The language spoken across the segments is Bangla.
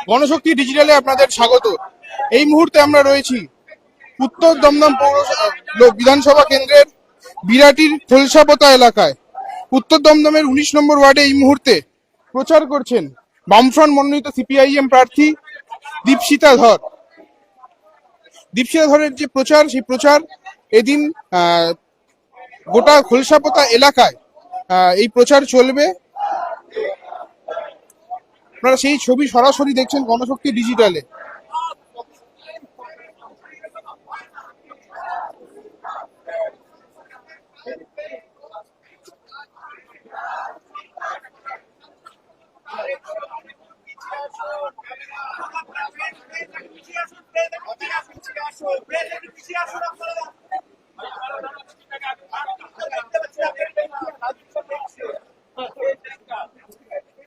গণশক্তি ডিজিটালে আপনাদের স্বাগত। এই মুহূর্তে আমরা রয়েছি উত্তর দমদম বিধানসভা কেন্দ্রের বিরাটির খোলসাপোতা এলাকায়। উত্তর দমদমের 19 নম্বর ওয়ার্ডে এই মুহূর্তে প্রচার করছেন বামফ্রন্ট মনোনীত সিপিআইএম প্রার্থী দীপশিতা ধর। দীপশিতা ধরের যে প্রচার, সেই প্রচার এদিন গোটা খোলসাপোতা এলাকায় এই প্রচার চলবে। আপনারা সেই ছবি সরাসরি দেখছেন গণশক্তি ডিজিটালে।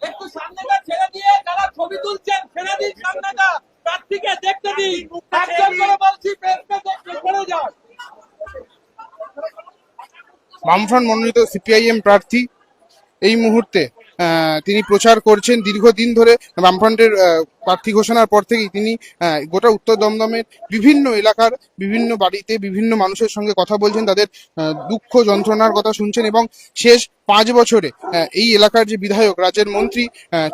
একটু সামনেটা ছেড়ে দিয়ে যারা ছবি তুলছেন ছেড়ে দিন, সামনেটা প্রার্থীকে দেখতে দিন। একজন করে বলছি প্রেসকে দেখতে ছেড়ে যান। বামফ্রন্ট মনোনীত সিপিআইএম প্রার্থী এই মুহূর্তে তিনি প্রচার করছেন। দীর্ঘদিন ধরে বামফ্রন্টের প্রার্থী ঘোষণার পর থেকেই তিনি গোটা উত্তর দমদমের বিভিন্ন এলাকার বিভিন্ন বাড়িতে বিভিন্ন মানুষের সঙ্গে কথা বলছেন, তাদের দুঃখ যন্ত্রণার কথা শুনছেন এবং শেষ 5 বছরে এই এলাকার যে বিধায়ক, রাজ্যের মন্ত্রী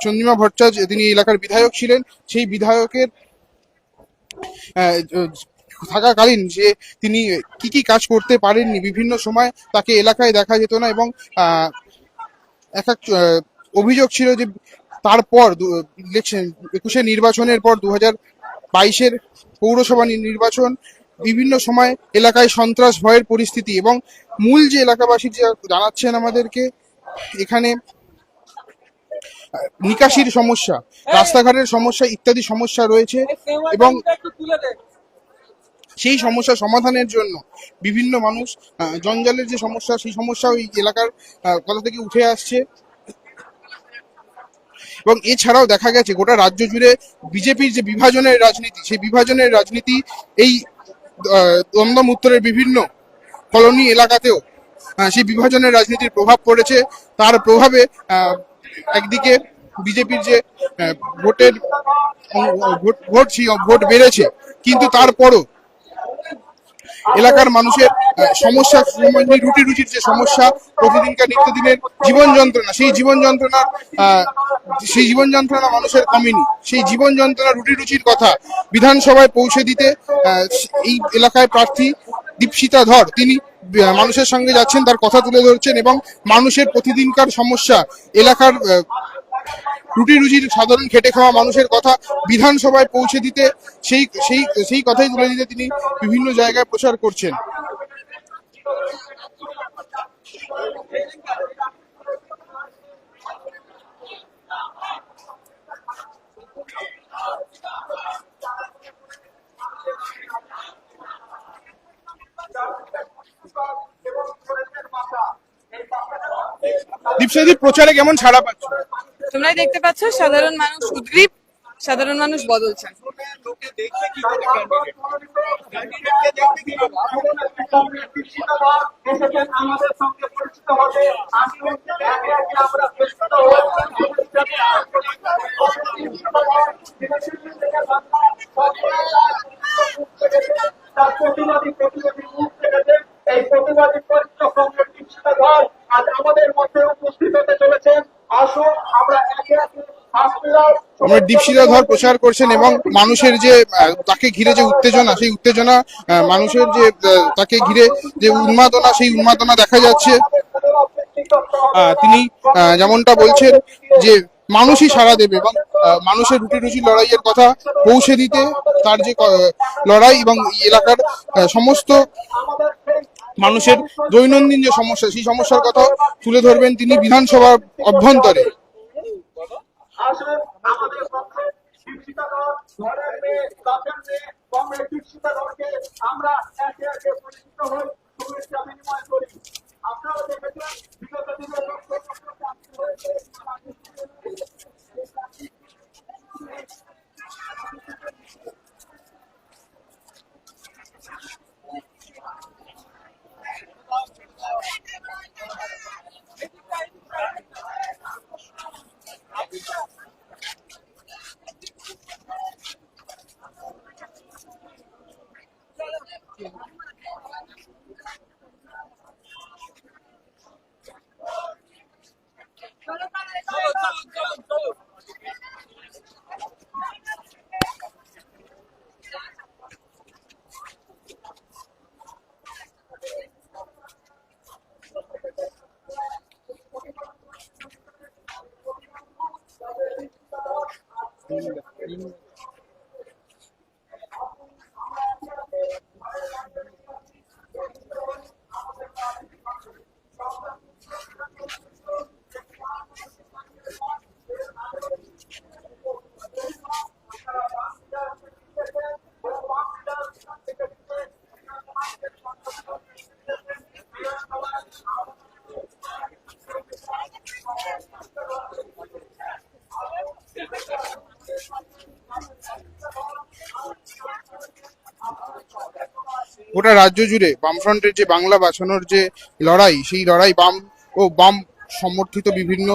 চন্দ্রিমা ভট্টাচার্য, তিনি এই এলাকার বিধায়ক ছিলেন। সেই বিধায়কের থাকাকালীন যে তিনি কি কি কাজ করতে পারেননি, বিভিন্ন সময় তাকে এলাকায় দেখা যেত না এবং এক অভিযোগ ছিল যে তারপর ইলেকশন 21 নির্বাচনের পর 2022 পৌরসভা নির্বাচন, বিভিন্ন সময় এলাকায় সন্ত্রাস ভয়ের পরিস্থিতি এবং মূল যে এলাকাবাসী যে জানাচ্ছেন আমাদেরকে, এখানে নিকাশির সমস্যা, রাস্তাঘাটের সমস্যা ইত্যাদি সমস্যা রয়েছে এবং সেই সমস্যা সমাধানের জন্য বিভিন্ন মানুষ জঞ্জালের যে সমস্যা, সেই সমস্যা ওই এলাকার কথা থেকে উঠে আসছে। এবং এছাড়াও দেখা গেছে গোটা রাজ্য জুড়ে বিজেপির যে বিভাজনের রাজনীতি, সেই বিভাজনের রাজনীতি এই দমদম উত্তরের বিভিন্ন কলোনি এলাকাতেও সেই বিভাজনের রাজনীতির প্রভাব পড়েছে। তার প্রভাবে একদিকে বিজেপির যে ভোট বেড়েছে, কিন্তু তারপরও এলাকার মানুষের সমস্যা, রুটি রুচির যে সমস্যা, প্রতিদিনকার নিত্যদিনের জীবন যন্ত্রণা, সেই জীবন যন্ত্রণা মানুষের কমেনি। সেই জীবন যন্ত্রণা, রুটি রুচির কথা বিধানসভায় পৌঁছে দিতে এই এলাকায় প্রার্থী দীপশিতা ধর তিনি মানুষের সঙ্গে যাচ্ছেন, তার কথা তুলে ধরছেন এবং মানুষের প্রতিদিনকার সমস্যা, এলাকার রুটি রুজির সাধারণ খেটে খাওয়া মানুষের কথা বিধানসভায় পৌঁছে দিতে, সেই কথাই তুলে দিতে তিনি বিভিন্ন জায়গায় প্রচার করছেন। দীপশিতা প্রচারে কেমন সাড়া পাচ্ছ? তোমরাই দেখতে পাচ্ছ, সাধারণ মানুষ উদ্গ্রীব, সাধারণ মানুষ বদল চান। এই প্রতিবাদী পরিচক্রমের দীপশিতা ধর আজ আমাদের মধ্যে উপস্থিত হতে চলেছেন। আসুন আমরা একে একে দীপশিতা ধর প্রচার করছেন এবং মানুষের যে তাকে ঘিরে যে উত্তেজনা, সেই উত্তেজনা, মানুষের যে তাকে ঘিরে যে উন্মাদনা, সেই উন্মাদনা দেখা যাচ্ছে। তিনি যেমনটা বলছেন যে মানুষই সাড়া দেবে এবং মানুষের রুটি রুচি লড়াইয়ের কথা পৌঁছে দিতে তার যে লড়াই এবং এলাকার সমস্ত মানুষের দৈনন্দিন যে সমস্যা, সেই সমস্যার কথা তুলে ধরবেন তিনি বিধানসভার অভ্যন্তরে। আমরা একে একে পরিচিত হই, শুভেচ্ছা বিনিময় করি। আপনারা দেখেছেন বিগত দিনের চলো চলো চলো চলো। গোটা রাজ্য জুড়ে বামফ্রন্টের যে বাংলা বাঁচানোর যে লড়াই, সেই লড়াই বাম ও বাম সমর্থিত বিভিন্ন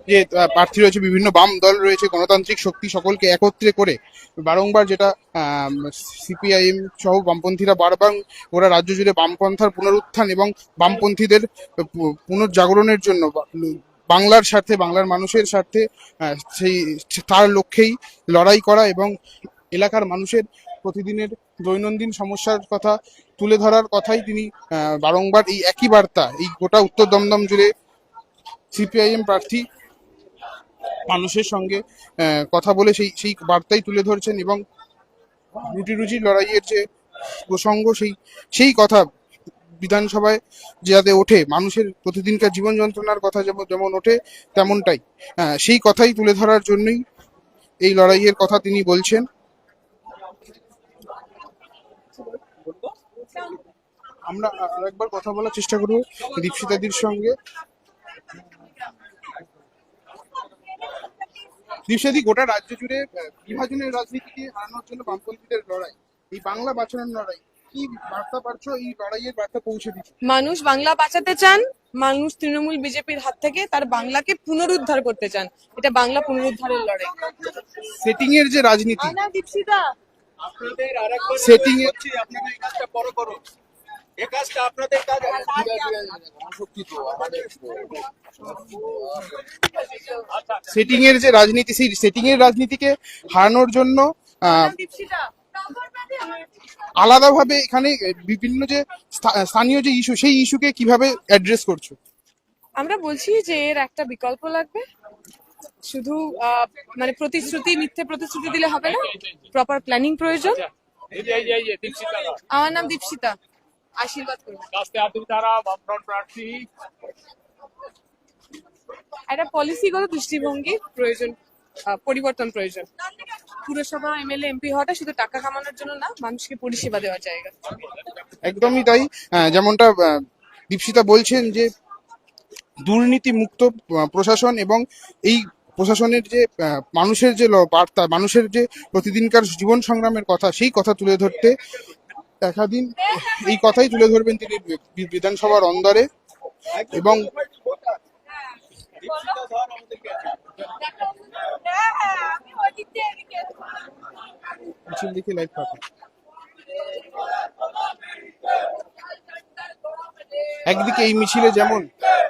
যে প্রার্থী রয়েছে, বিভিন্ন বাম দল রয়েছে, গণতান্ত্রিক শক্তি, সকলকে একত্রে করে বারংবার যেটা সিপিআইএম সহ বামপন্থীরা বারবার ওরা রাজ্য জুড়ে বামপন্থার পুনরুত্থান এবং বামপন্থীদের পুনর্জাগরণের জন্য বাংলার স্বার্থে, বাংলার মানুষের স্বার্থে সেই তার লক্ষ্যেই লড়াই করা এবং এলাকার মানুষের প্রতিদিনের দৈনন্দিন সমস্যার কথা তুলে ধরার কথাই তিনি বারংবার এই একই বার্তা এই গোটা উত্তর দমদম জুড়ে সিপিআইএম প্রার্থী মানুষের সঙ্গে কথা বলে সেই বার্তাই তুলে ধরছেন এবং রুটি রুজি লড়াইয়ের যে প্রসঙ্গ সেই কথা বিধানসভায় যাতে ওঠে, মানুষের প্রতিদিনকার জীবন যন্ত্রণার কথা যেমন ওঠে তেমনটাই সেই কথাই তুলে ধরার জন্যই এই লড়াইয়ের কথা তিনি বলছেন। আমরা আরেকবার কথা বলার চেষ্টা করবো দীপশিতাদির সঙ্গে। দীপশিতাদি, গোটা রাজ্য জুড়ে বিভাজনের রাজনীতিকে হারানোর জন্য বামপন্থীদের লড়াই, এই বাংলা বাঁচানোর লড়াই, কি বার্তা পাচ্ছ? এই লড়াইয়ের বার্তা পৌঁছে দিচ্ছে মানুষ বাংলা বাঁচাতে চান, মানুষ তৃণমূল বিজেপির হাত থেকে তার বাংলাকে পুনরুদ্ধার করতে চান। এটা বাংলা পুনরুদ্ধারের লড়াই। সেটিং এর যে রাজনীতি, দীপশিতা, আপনাদের আরেকবার Setting এ- বলছি, আপনারা এই কাজটা বড় করুন। এই কাজটা আপনাদের কাজ। সেটিং এর যে রাজনীতি, সেই সেটিং এর রাজনীতিকে হারানোর জন্য দীপশিতা আলাদাভাবে এখানে বিভিন্ন যে স্থানীয় যে ইস্যু, সেই ইস্যুকে কিভাবে অ্যাড্রেস করছো? আমরা বলছি যে এর একটা বিকল্প লাগবে। শুধু মানে প্রতিশ্রুতি, মিথ্যে প্রতিশ্রুতি দিলে হবে না, প্রপার প্ল্যানিং প্রয়োজন। আমার নাম দীপশিতা, আশীর্বাদ করুন। প্রার্থী একটা পলিসিগত দৃষ্টিভঙ্গি প্রয়োজন, পরিবর্তন প্রয়োজন। পুরসভা, এমএলএ, এমপি হওয়াটা শুধু টাকা কামানোর জন্য না, মানুষকে পরিষেবা দেওয়ার জায়গা। একদমই তাই। যেমনটা দীপশিতা বলছেন যে দুর্নীতি মুক্ত প্রশাসন এবং এই প্রশাসনের যে মানুষের যে বার্তা, মানুষের যে প্রতিদিনকার জীবন সংগ্রামের কথা, সেই কথা তুলে ধরতে একাদিন এই কথাই তুলে ধরবেন তিনি বিধানসভার অন্দরে এবং মিছিল দেখে লাইভ পাবেন। একদিকে এই মিছিলে যেমন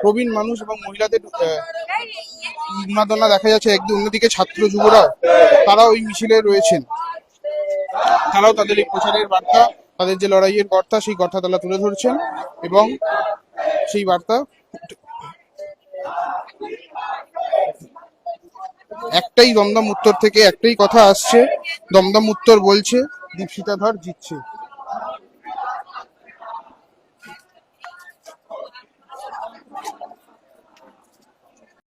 প্রবীণ মানুষ এবং মহিলাদের উন্মাদনা দেখা যাচ্ছে, একদিকে অন্যদিকে ছাত্র যুবরাও তারাও এই মিছিলে রয়েছেন। তারাও তাদের এই প্রচারের বার্তা, তাদের যে লড়াইয়ের বার্তা, সেই কথা তারা তুলে ধরছেন এবং সেই বার্তা একটাই দমদম উত্তর থেকে একটাই কথা আসছে, দমদম উত্তর বলছে দীপশিতা ধর জিতছে।